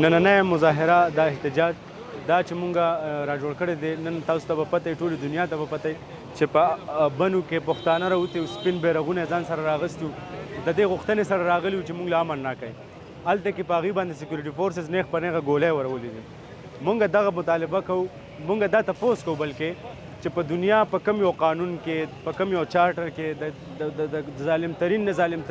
نننۍ مظاهره دا احتجاج دا چې مونږ راجوړ کړی دی نن تاسو ته به پته ټولې دنیا ته به پته چې په بنو کې پښتانه راوتي سپین بیرغونه ځان سره راغستي د دې غوښتنې سره راغلي چې مونږ له امن نه کوي هلته کې په هغې باندې سیکورټي فورسز نیغ په نیغه ګولۍ ورولې دي مونږ دغه مطالبه کوو مونږ دا تپوس کوو بلکې چې په دنیا په کم یو قانون کې په کم یو چارټر کې د ظالم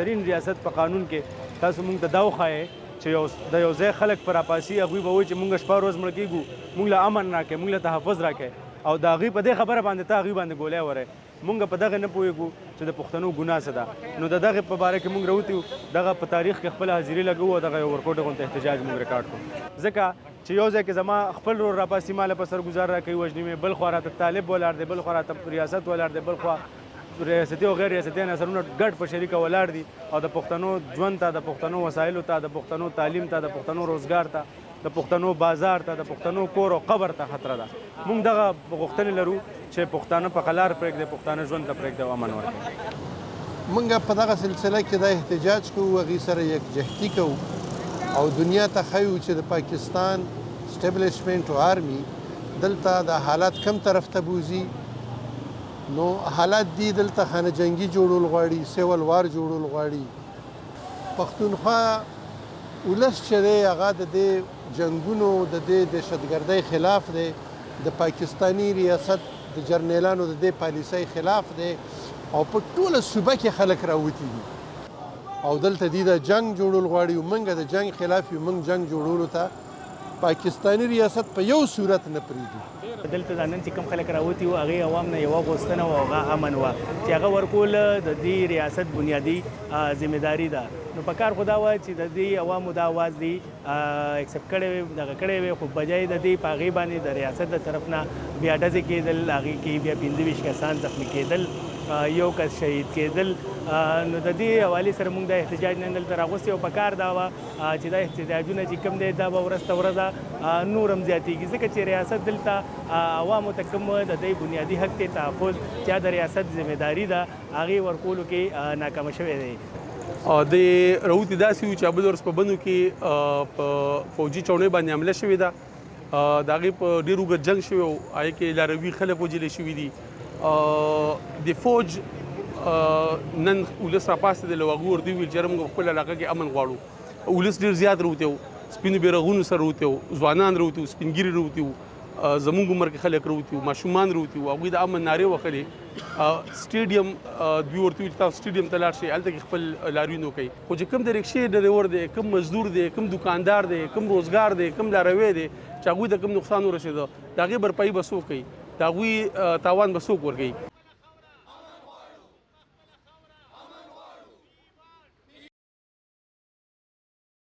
ترین ریاست په قانون کې تاسو مونږ ته دا وښایئ چې د یو ځای خلک په راپاسي هغوی به وایي چې مونږ شپه ورځ مړه کېږو مونږ له امن راکړئ مونږ له تحفظ راکړئ او د هغوی په دې خبره باندې ته هغوی باندې ګولۍ وری مونږ په دغه نه پوهېږو چې د پښتنو ګناه څه ده نو د دغې په باره کې مونږ راوتي وو دغه په تاریخ کې خپله حاضري لګوو او دغه یو ورکوټه غونته احتجاج مونږ ریکارډ کړو ځکه چې یو ځای کې زما خپل رور راپاسي ماله په سرګزار راکوي وژني مې بل خوا راته طالب ولاړ دی بل خوا راته ریاست ولاړ دی بل خوا ریاستي او غیر ریاستي عناصرونه ګډ په شریکه ولاړ دي او د پښتنو ژوند ته د پښتنو وسایلو ته د پښتنو تعلیم ته د پښتنو روزګار ته د پښتنو بازار ته د پښتنو کور او قبر ته خطره ده موږ دغه غوښتنې لرو چې پښتانه په قلار پرېږدي پښتانه ژوند ته پرېږدي او امن ورکړي موږ په دغه سلسله کې دا احتجاج کوو هغې سره یکجهتي کوو او دنیا ته ښیو چې د پاکستان اسټبلیشمنټ او آرمي دلته د حالات کم طرف ته بوځي نو حالات دي دلته خانه جنګي جوړول غواړي سیول وار جوړول غواړي پښتونخوا ولس چې دی هغه د دې جنګونو د دې دهشتګردۍ خلاف دی د پاکستاني ریاست د جرنیلانو د دې پالیسۍ خلاف دی او په ټوله صوبه کې خلک راوتي دي او دلته دي د جنګ جوړول غواړي او موږ د جنګ خلاف یو موږ جنګ جوړولو ته پاکستاني ریاست په یو صورت نه پرېږدي دلته نن چې کوم خلک راوتي وو هغې عوام نه یوه غوښتنه وه هغه امن وه چې هغه ورکول د دې ریاست بنیادي ذمهداري ده نو په کار خو دا وه چې د دې عوامو دا اواز دی اکسپټ کړی وي دغه کړی وي خو بجای د دې په هغې باندې د ریاست د طرف نه بیا ډزې کېدل هغې کې بیا 25 کسان زخمي کېدل یو کس شهید کېدل نو د دې حوالې سره موږ د احتجاج نن دلته راغوستي او په کار دا وه چې دا احتجاجونه چې کوم دی دا به ورځ ته ورځه نور هم زیاتېږي ځکه چې ریاست دلته عوامو ته کوم د دې بنیادي حق دی تحفظ چې د ریاست ذمهداري ده هغې ورکولو کې ناکامه شوی دی د راوتي داسې وو چې بل ورځ په بنو کې په فوجي چوڼۍ باندې حمله شوې ده د هغې په ډېر اوږد جنګ شوی و هغې کې لاروي خلک وجلې شوي دي د فوج نن ولس راپاڅېدل او هغوی ورته وویل چې یاره موږ خپل علاقه کې امن غواړو ولس ډېر زیات راوتی و سپینو بیرغونو سره راوتی و ځوانان راوتی و سپین ږیري راوتی و زموږ عمر کې خلک راوتي و ماشومان راوتي و هغوی د امن نارې وهلې سټیډیم دوی ورته ویل چې تاسو سټیډیم ته لاړ شئ هلته کې خپل لاروي وکړئ خو چې کوم د رکشې ډریور دی کوم مزدور دی کوم دکاندار دی کوم روزګار دی کوم لاروی دی چې هغوی ته کوم نقصان ورسېده د هغې بھرپایي به څوک کوي د هغوی تاوان به څوک ورکوي